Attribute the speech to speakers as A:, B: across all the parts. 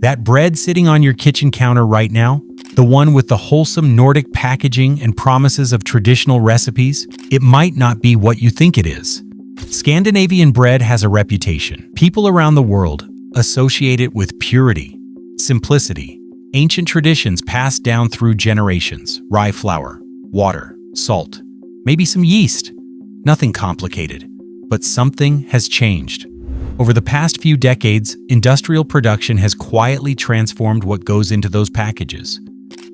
A: That bread sitting on your kitchen counter right now, the one with the wholesome Nordic packaging and promises of traditional recipes, it might not be what you think it is. Scandinavian bread has a reputation. People around the world associate it with purity, simplicity, ancient traditions passed down through generations, rye flour, water, salt, maybe some yeast. Nothing complicated, but something has changed. Over the past few decades, industrial production has quietly transformed what goes into those packages.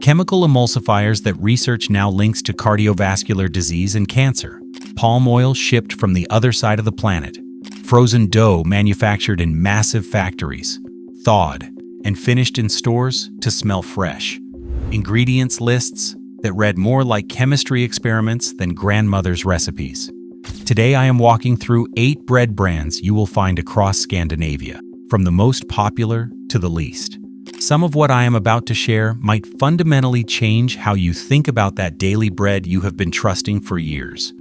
A: Chemical emulsifiers that research now links to cardiovascular disease and cancer. Palm oil shipped from the other side of the planet. Frozen dough manufactured in massive factories. Thawed and finished in stores to smell fresh. Ingredients lists that read more like chemistry experiments than grandmother's recipes. Today I am walking through 8 bread brands you will find across Scandinavia, from the most popular to the least. Some of what I am about to share might fundamentally change how you think about that daily bread you have been trusting for years.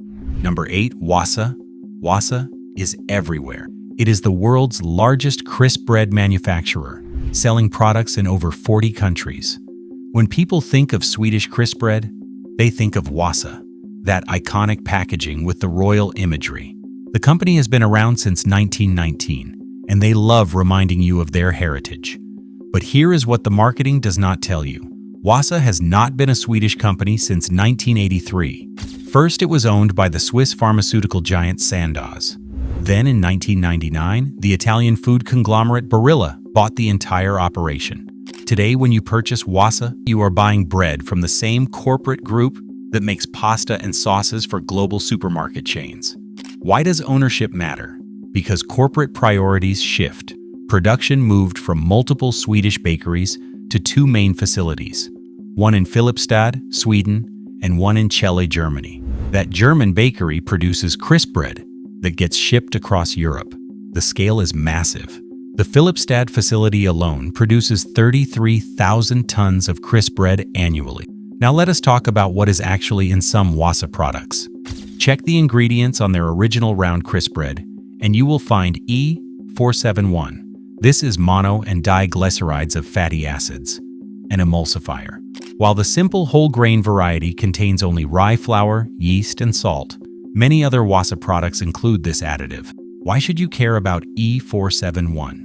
A: Number 8, Wasa. Wasa is everywhere. It is the world's largest crisp bread manufacturer, selling products in over 40 countries. When people think of Swedish crisp bread, they think of Wasa, that iconic packaging with the royal imagery. The company has been around since 1919, and they love reminding you of their heritage. But here is what the marketing does not tell you. Wasa has not been a Swedish company since 1983. First, it was owned by the Swiss pharmaceutical giant Sandoz. Then in 1999, the Italian food conglomerate Barilla bought the entire operation. Today, when you purchase Wasa, you are buying bread from the same corporate group that makes pasta and sauces for global supermarket chains. Why does ownership matter? Because corporate priorities shift. Production moved from multiple Swedish bakeries to 2 main facilities, one in Filipstad, Sweden, and one in Celle, Germany. That German bakery produces crisp bread that gets shipped across Europe. The scale is massive. The Filipstad facility alone produces 33,000 tons of crisp bread annually. Now let us talk about what is actually in some Wasa products. Check the ingredients on their original round crisp bread, and you will find E471. This is mono and diglycerides of fatty acids, an emulsifier. While the simple whole grain variety contains only rye flour, yeast, and salt, many other Wasa products include this additive. Why should you care about E471?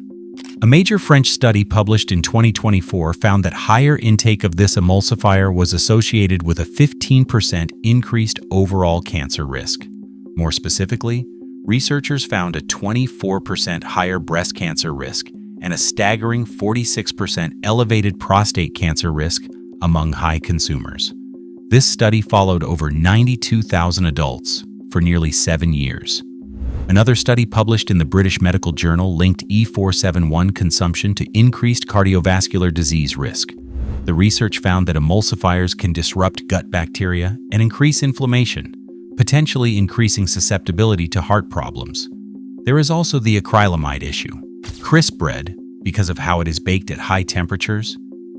A: A major French study published in 2024 found that higher intake of this emulsifier was associated with a 15% increased overall cancer risk. More specifically, researchers found a 24% higher breast cancer risk and a staggering 46% elevated prostate cancer risk among high consumers. This study followed over 92,000 adults for nearly 7 years. Another study published in the British Medical Journal linked E471 consumption to increased cardiovascular disease risk. The research found that emulsifiers can disrupt gut bacteria and increase inflammation, potentially increasing susceptibility to heart problems. There is also the acrylamide issue. Crisp bread, because of how it is baked at high temperatures,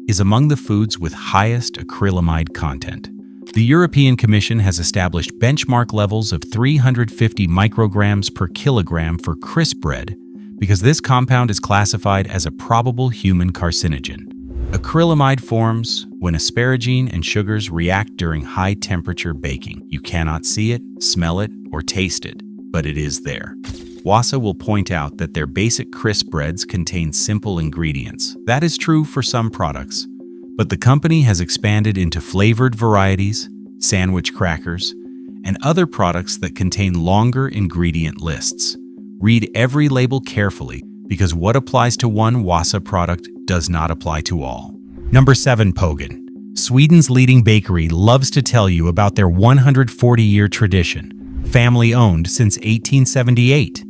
A: is among the foods with highest acrylamide content. The European Commission has established benchmark levels of 350 micrograms per kilogram for crisp bread because this compound is classified as a probable human carcinogen. Acrylamide forms when asparagine and sugars react during high-temperature baking. You cannot see it, smell it, or taste it, but it is there. Wasa will point out that their basic crisp breads contain simple ingredients. That is true for some products, but the company has expanded into flavored varieties, sandwich crackers, and other products that contain longer ingredient lists. Read every label carefully because what applies to one Wasa product does not apply to all. Number 7, Pågen. Sweden's leading bakery loves to tell you about their 140-year tradition, family-owned since 1878.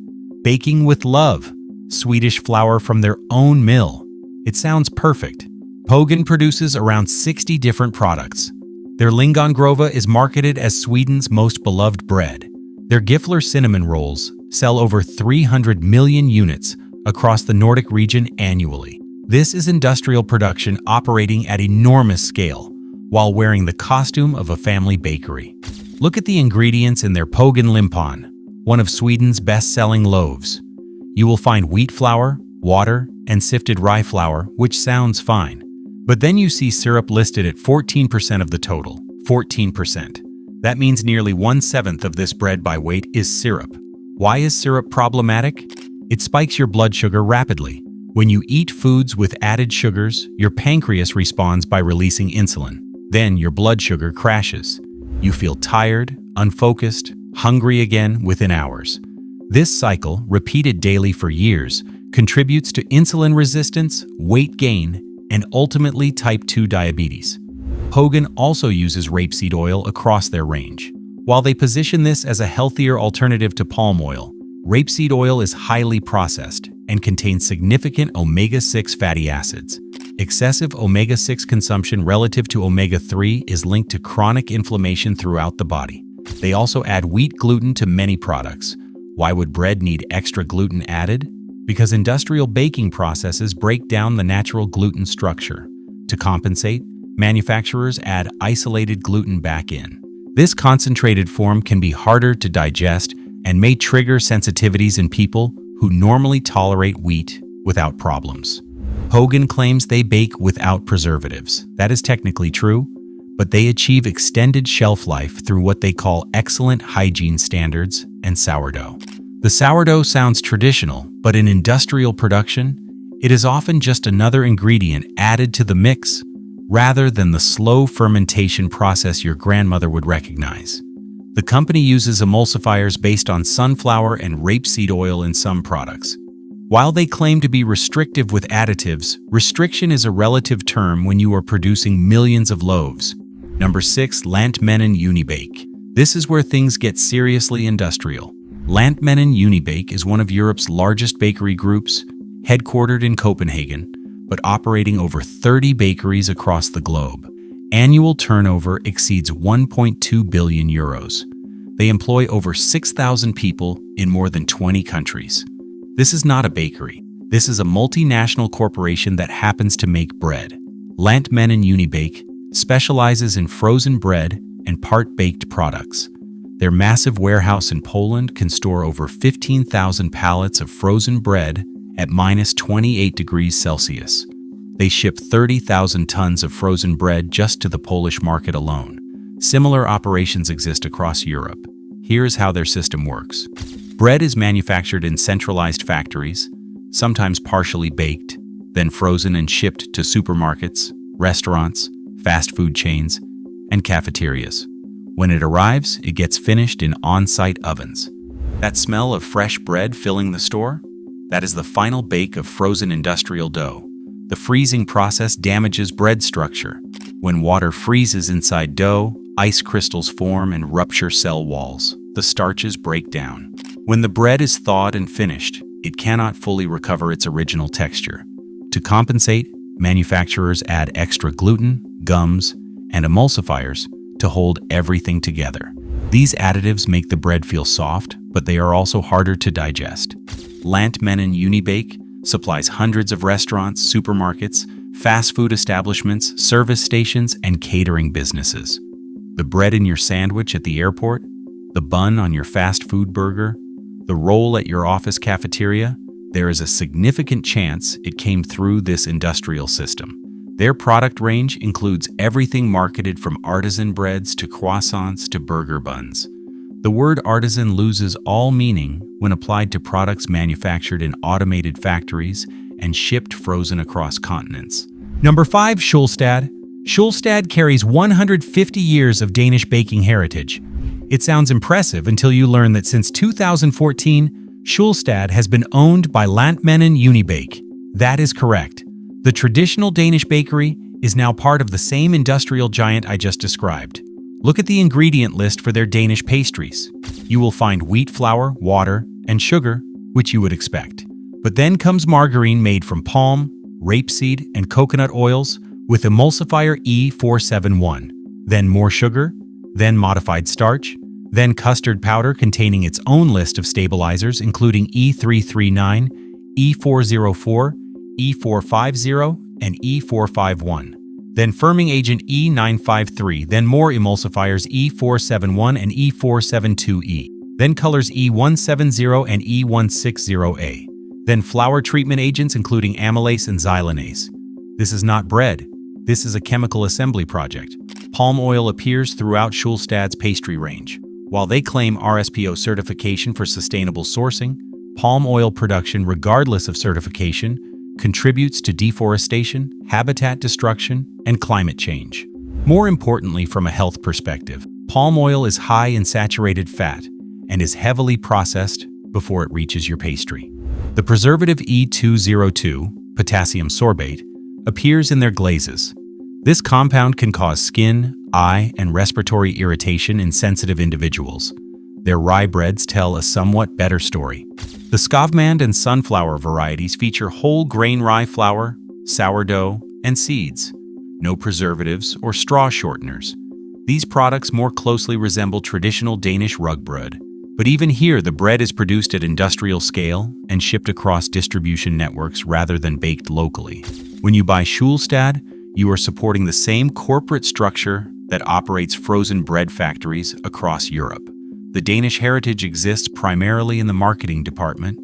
A: Baking with love, Swedish flour from their own mill. It sounds perfect. Pågen produces around 60 different products. Their lingongrova is marketed as Sweden's most beloved bread. Their Giffler cinnamon rolls sell over 300 million units across the Nordic region annually. This is industrial production operating at enormous scale while wearing the costume of a family bakery. Look at the ingredients in their Pågen limpan, one of Sweden's best-selling loaves. You will find wheat flour, water, and sifted rye flour, which sounds fine. But then you see syrup listed at 14% of the total. 14%. That means nearly 1/7 of this bread by weight is syrup. Why is syrup problematic? It spikes your blood sugar rapidly. When you eat foods with added sugars, your pancreas responds by releasing insulin. Then your blood sugar crashes. You feel tired, unfocused, hungry again within hours. This cycle, repeated daily for years, contributes to insulin resistance, weight gain, and ultimately type 2 diabetes. Hogan also uses rapeseed oil across their range. While they position this as a healthier alternative to palm oil, rapeseed oil is highly processed and contains significant omega-6 fatty acids. Excessive omega-6 consumption relative to omega-3 is linked to chronic inflammation throughout the body. They also add wheat gluten to many products. Why would bread need extra gluten added? Because industrial baking processes break down the natural gluten structure. To compensate, manufacturers add isolated gluten back in. This concentrated form can be harder to digest and may trigger sensitivities in people who normally tolerate wheat without problems. Hogan claims they bake without preservatives. That is technically true, but they achieve extended shelf life through what they call excellent hygiene standards and sourdough. The sourdough sounds traditional, but in industrial production, it is often just another ingredient added to the mix rather than the slow fermentation process your grandmother would recognize. The company uses emulsifiers based on sunflower and rapeseed oil in some products. While they claim to be restrictive with additives, restriction is a relative term when you are producing millions of loaves. Number 6. Lantmännen Unibake. This is where things get seriously industrial. Lantmännen Unibake is one of Europe's largest bakery groups, headquartered in Copenhagen, but operating over 30 bakeries across the globe. Annual turnover exceeds 1.2 billion euros. They employ over 6,000 people in more than 20 countries. This is not a bakery. This is a multinational corporation that happens to make bread. Lantmännen Unibake specializes in frozen bread and part-baked products. Their massive warehouse in Poland can store over 15,000 pallets of frozen bread at -28 degrees Celsius. They ship 30,000 tons of frozen bread just to the Polish market alone. Similar operations exist across Europe. Here's how their system works. Bread is manufactured in centralized factories, sometimes partially baked, then frozen and shipped to supermarkets, restaurants, fast food chains, and cafeterias. When it arrives, it gets finished in on-site ovens. That smell of fresh bread filling the store? That is the final bake of frozen industrial dough. The freezing process damages bread structure. When water freezes inside dough, ice crystals form and rupture cell walls. The starches break down. When the bread is thawed and finished, it cannot fully recover its original texture. To compensate, manufacturers add extra gluten, gums, and emulsifiers to hold everything together. These additives make the bread feel soft, but they are also harder to digest. Lantmännen Unibake supplies hundreds of restaurants, supermarkets, fast food establishments, service stations, and catering businesses. The bread in your sandwich at the airport, the bun on your fast food burger, the roll at your office cafeteria, there is a significant chance it came through this industrial system. Their product range includes everything marketed from artisan breads to croissants to burger buns. The word artisan loses all meaning when applied to products manufactured in automated factories and shipped frozen across continents. Number 5. Schulstad. Schulstad carries 150 years of Danish baking heritage. It sounds impressive until you learn that since 2014, Schulstad has been owned by Lantmännen Unibake. That is correct. The traditional Danish bakery is now part of the same industrial giant I just described. Look at the ingredient list for their Danish pastries. You will find wheat flour, water, and sugar, which you would expect. But then comes margarine made from palm, rapeseed, and coconut oils with emulsifier E471. Then more sugar, then modified starch, then custard powder containing its own list of stabilizers including E339, E404, E450, and E451. Then firming agent E953, then more emulsifiers E471 and E472E. Then colors E170 and E160A. Then flour treatment agents including amylase and xylanase. This is not bread. This is a chemical assembly project. Palm oil appears throughout Schulstad's pastry range. While they claim RSPO certification for sustainable sourcing, palm oil production, regardless of certification, contributes to deforestation, habitat destruction, and climate change. More importantly, from a health perspective, palm oil is high in saturated fat and is heavily processed before it reaches your pastry. The preservative E202, potassium sorbate, appears in their glazes. This compound can cause skin, eye, and respiratory irritation in sensitive individuals. Their rye breads tell a somewhat better story. The Skavmand and sunflower varieties feature whole grain rye flour, sourdough, and seeds. No preservatives or straw shorteners. These products more closely resemble traditional Danish rugbrød. But even here, the bread is produced at industrial scale and shipped across distribution networks rather than baked locally. When you buy Schulstad, you are supporting the same corporate structure that operates frozen bread factories across Europe. The Danish heritage exists primarily in the marketing department.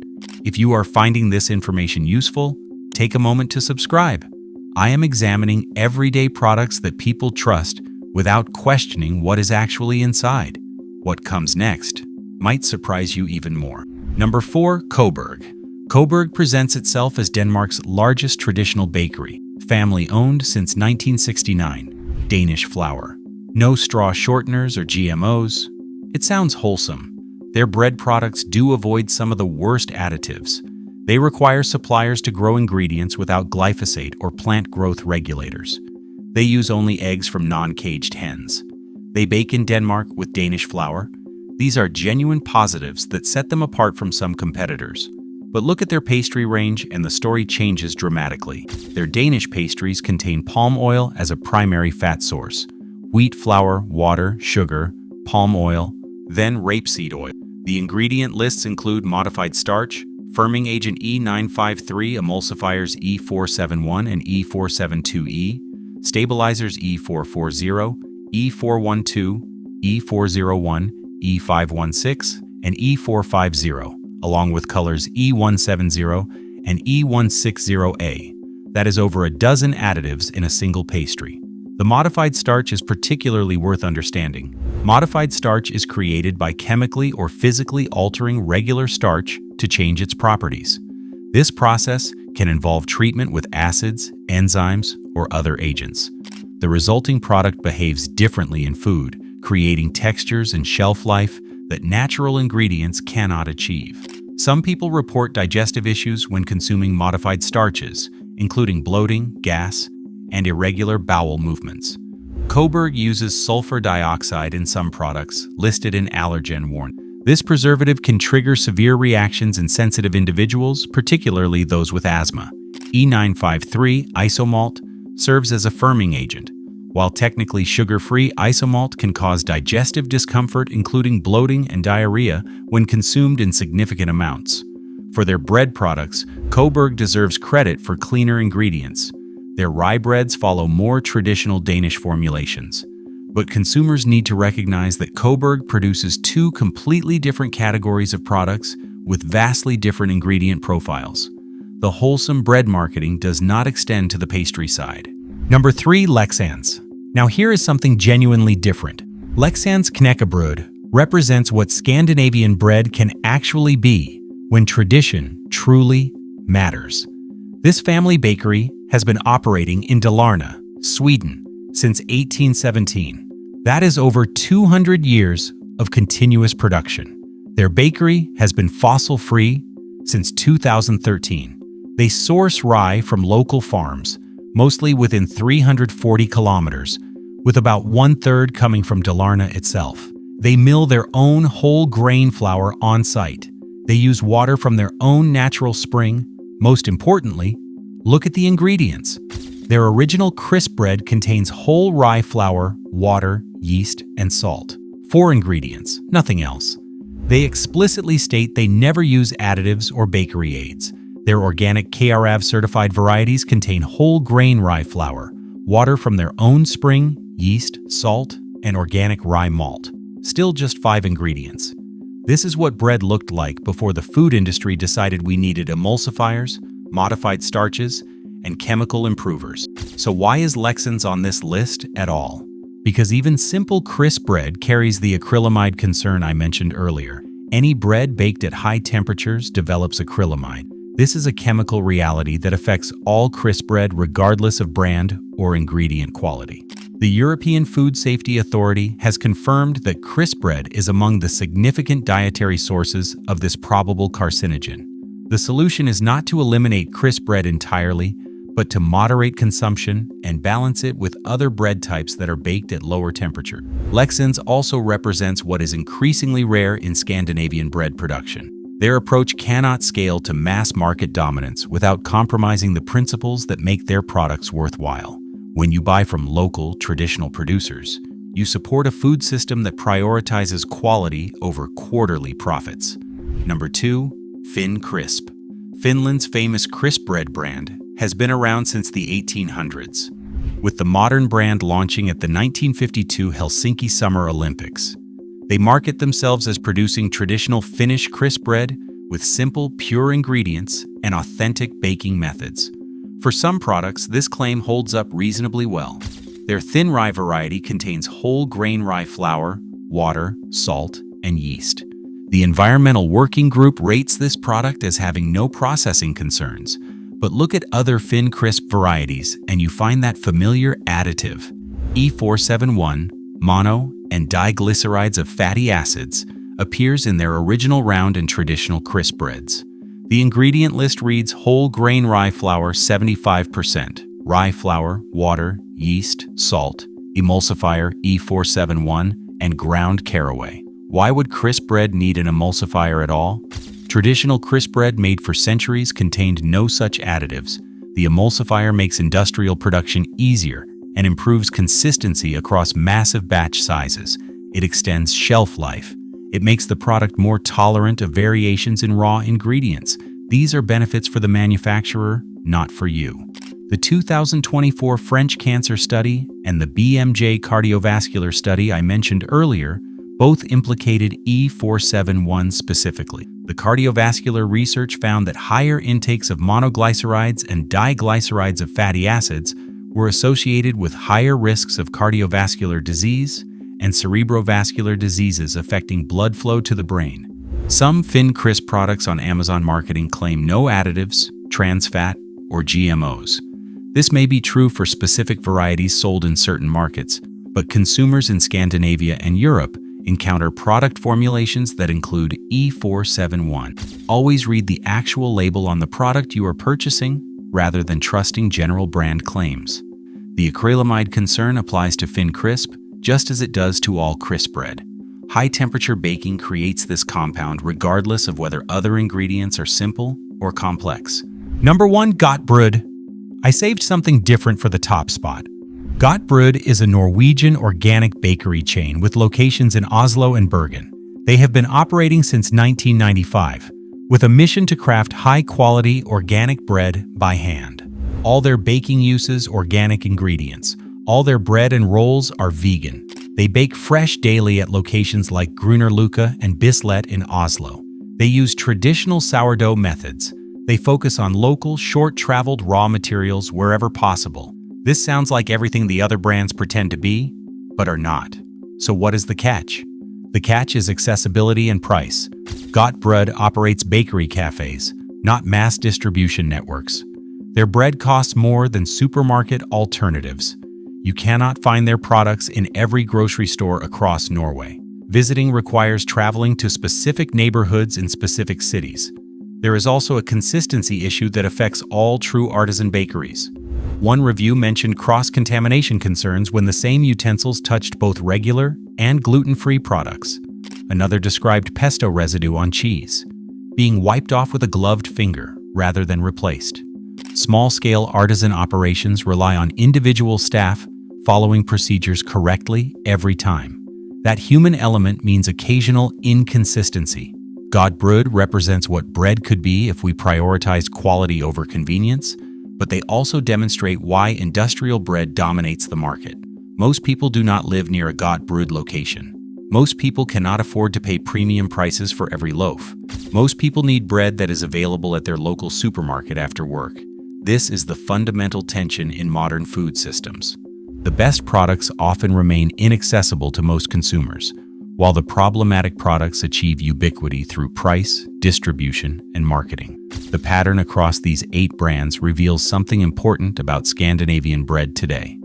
A: If you are finding this information useful, take a moment to subscribe. I am examining everyday products that people trust without questioning what is actually inside. What comes next might surprise you even more. Number 4. Coburg. Coburg presents itself as Denmark's largest traditional bakery, family-owned since 1969. Danish flour. No straw shorteners or GMOs. It sounds wholesome. Their bread products do avoid some of the worst additives. They require suppliers to grow ingredients without glyphosate or plant growth regulators. They use only eggs from non-caged hens. They bake in Denmark with Danish flour. These are genuine positives that set them apart from some competitors. But look at their pastry range and the story changes dramatically. Their Danish pastries contain palm oil as a primary fat source, wheat flour, water, sugar, palm oil, then rapeseed oil. The ingredient lists include modified starch, firming agent E953, emulsifiers E471 and E472E, stabilizers E440, E412, E401, E516, and E450, along with colors E170 and E160A. That is over a dozen additives in a single pastry. The modified starch is particularly worth understanding. Modified starch is created by chemically or physically altering regular starch to change its properties. This process can involve treatment with acids, enzymes, or other agents. The resulting product behaves differently in food, creating textures and shelf life that natural ingredients cannot achieve. Some people report digestive issues when consuming modified starches, including bloating, gas, and irregular bowel movements. Coburg uses sulfur dioxide in some products, listed in allergen warning. This preservative can trigger severe reactions in sensitive individuals, particularly those with asthma. E953 isomalt serves as a firming agent. While technically sugar-free, isomalt can cause digestive discomfort, including bloating and diarrhea, when consumed in significant amounts. For their bread products, Coburg deserves credit for cleaner ingredients. Their rye breads follow more traditional Danish formulations. But consumers need to recognize that Coburg produces two completely different categories of products with vastly different ingredient profiles. The wholesome bread marketing does not extend to the pastry side. Number 3. Leksands. Now here is something genuinely different. Leksands knækkebrød represents what Scandinavian bread can actually be when tradition truly matters. This family bakery has been operating in Dalarna, Sweden, since 1817. That is over 200 years of continuous production. Their bakery has been fossil-free since 2013. They source rye from local farms, mostly within 340 kilometers, with about 1/3 coming from Dalarna itself. They mill their own whole grain flour on site. They use water from their own natural spring. Most importantly, look at the ingredients. Their original crisp bread contains whole rye flour, water, yeast, and salt. 4 ingredients, nothing else. They explicitly state they never use additives or bakery aids. Their organic KRAV certified varieties contain whole grain rye flour, water from their own spring, yeast, salt, and organic rye malt. Still just 5 ingredients. This is what bread looked like before the food industry decided we needed emulsifiers, modified starches, and chemical improvers. So why is Lexans on this list at all? Because even simple crisp bread carries the acrylamide concern I mentioned earlier. Any bread baked at high temperatures develops acrylamide. This is a chemical reality that affects all crisp bread regardless of brand or ingredient quality. The European Food Safety Authority has confirmed that crisp bread is among the significant dietary sources of this probable carcinogen. The solution is not to eliminate crisp bread entirely, but to moderate consumption and balance it with other bread types that are baked at lower temperature. Lexans also represents what is increasingly rare in Scandinavian bread production. Their approach cannot scale to mass market dominance without compromising the principles that make their products worthwhile. When you buy from local, traditional producers, you support a food system that prioritizes quality over quarterly profits. Number 2, Finn Crisp. Finland's famous crisp bread brand has been around since the 1800s, with the modern brand launching at the 1952 Helsinki Summer Olympics. They market themselves as producing traditional Finnish crisp bread with simple, pure ingredients and authentic baking methods. For some products, this claim holds up reasonably well. Their thin rye variety contains whole grain rye flour, water, salt, and yeast. The Environmental Working Group rates this product as having no processing concerns, but look at other Finn Crisp varieties and you find that familiar additive. E471, mono, and diglycerides of fatty acids appears in their original round and traditional crisp breads. The ingredient list reads whole grain rye flour 75%, rye flour, water, yeast, salt, emulsifier E471, and ground caraway. Why would crisp bread need an emulsifier at all? Traditional crisp bread made for centuries contained no such additives. The emulsifier makes industrial production easier and improves consistency across massive batch sizes. It extends shelf life. It makes the product more tolerant of variations in raw ingredients. These are benefits for the manufacturer, not for you. The 2024 French cancer study and the BMJ cardiovascular study I mentioned earlier both implicated E471 specifically. The cardiovascular research found that higher intakes of monoglycerides and diglycerides of fatty acids were associated with higher risks of cardiovascular disease and cerebrovascular diseases affecting blood flow to the brain. Some Finn Crisp products on Amazon Marketing claim no additives, trans fat, or GMOs. This may be true for specific varieties sold in certain markets, but consumers in Scandinavia and Europe encounter product formulations that include E471. Always read the actual label on the product you are purchasing rather than trusting general brand claims. The acrylamide concern applies to Finn Crisp just as it does to all crisp bread. High-temperature baking creates this compound regardless of whether other ingredients are simple or complex. Number 1, Godtbrød. I saved something different for the top spot. Godtbrød is a Norwegian organic bakery chain with locations in Oslo and Bergen. They have been operating since 1995, with a mission to craft high-quality organic bread by hand. All their baking uses organic ingredients. All their bread and rolls are vegan. They bake fresh daily at locations like Grünerløkka and Bislett in Oslo. They use traditional sourdough methods. They focus on local, short-traveled raw materials wherever possible. This sounds like everything the other brands pretend to be, but are not. So what is the catch? The catch is accessibility and price. Godtbrød operates bakery cafes, not mass distribution networks. Their bread costs more than supermarket alternatives. You cannot find their products in every grocery store across Norway. Visiting requires traveling to specific neighborhoods in specific cities. There is also a consistency issue that affects all true artisan bakeries. One review mentioned cross-contamination concerns when the same utensils touched both regular and gluten-free products. Another described pesto residue on cheese, being wiped off with a gloved finger rather than replaced. Small-scale artisan operations rely on individual staff following procedures correctly every time. That human element means occasional inconsistency. Godtbrød represents what bread could be if we prioritized quality over convenience, but they also demonstrate why industrial bread dominates the market. Most people do not live near a Godtbrød location. Most people cannot afford to pay premium prices for every loaf. Most people need bread that is available at their local supermarket after work. This is the fundamental tension in modern food systems. The best products often remain inaccessible to most consumers, while the problematic products achieve ubiquity through price, distribution, and marketing. The pattern across these 8 brands reveals something important about Scandinavian bread today.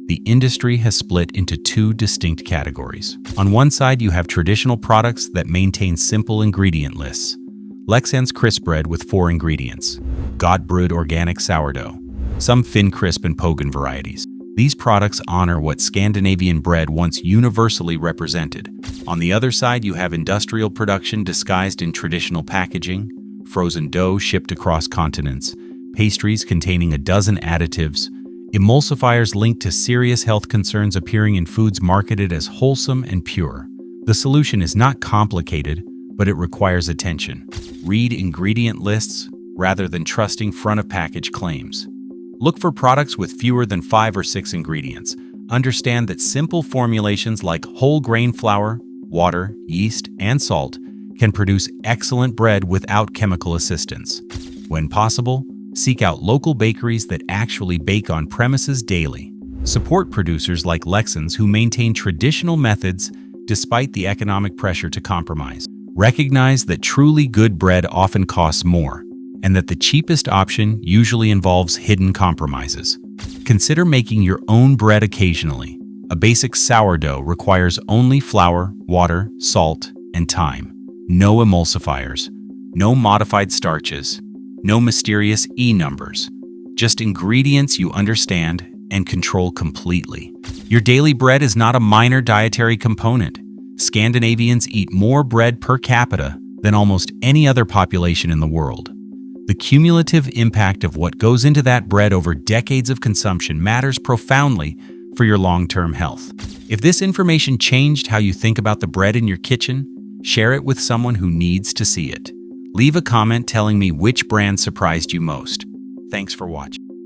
A: The industry has split into 2 distinct categories. On one side, you have traditional products that maintain simple ingredient lists. Leksands crisp bread with 4 ingredients. Godbrud organic sourdough. Some Finn crisp and Pogen varieties. These products honor what Scandinavian bread once universally represented. On the other side, you have industrial production disguised in traditional packaging, frozen dough shipped across continents, pastries containing a dozen additives, emulsifiers linked to serious health concerns appearing in foods marketed as wholesome and pure. The solution is not complicated, but it requires attention. Read ingredient lists rather than trusting front-of-package claims. Look for products with fewer than 5 or 6 ingredients. Understand that simple formulations like whole grain flour, water, yeast, and salt can produce excellent bread without chemical assistance. When possible, seek out local bakeries that actually bake on premises daily. Support producers like Leksands who maintain traditional methods despite the economic pressure to compromise. Recognize that truly good bread often costs more, and that the cheapest option usually involves hidden compromises. Consider making your own bread occasionally. A basic sourdough requires only flour, water, salt, and thyme. No emulsifiers, no modified starches, no mysterious E-numbers. Just ingredients you understand and control completely. Your daily bread is not a minor dietary component. Scandinavians eat more bread per capita than almost any other population in the world. The cumulative impact of what goes into that bread over decades of consumption matters profoundly for your long-term health. If this information changed how you think about the bread in your kitchen, share it with someone who needs to see it. Leave a comment telling me which brand surprised you most. Thanks for watching.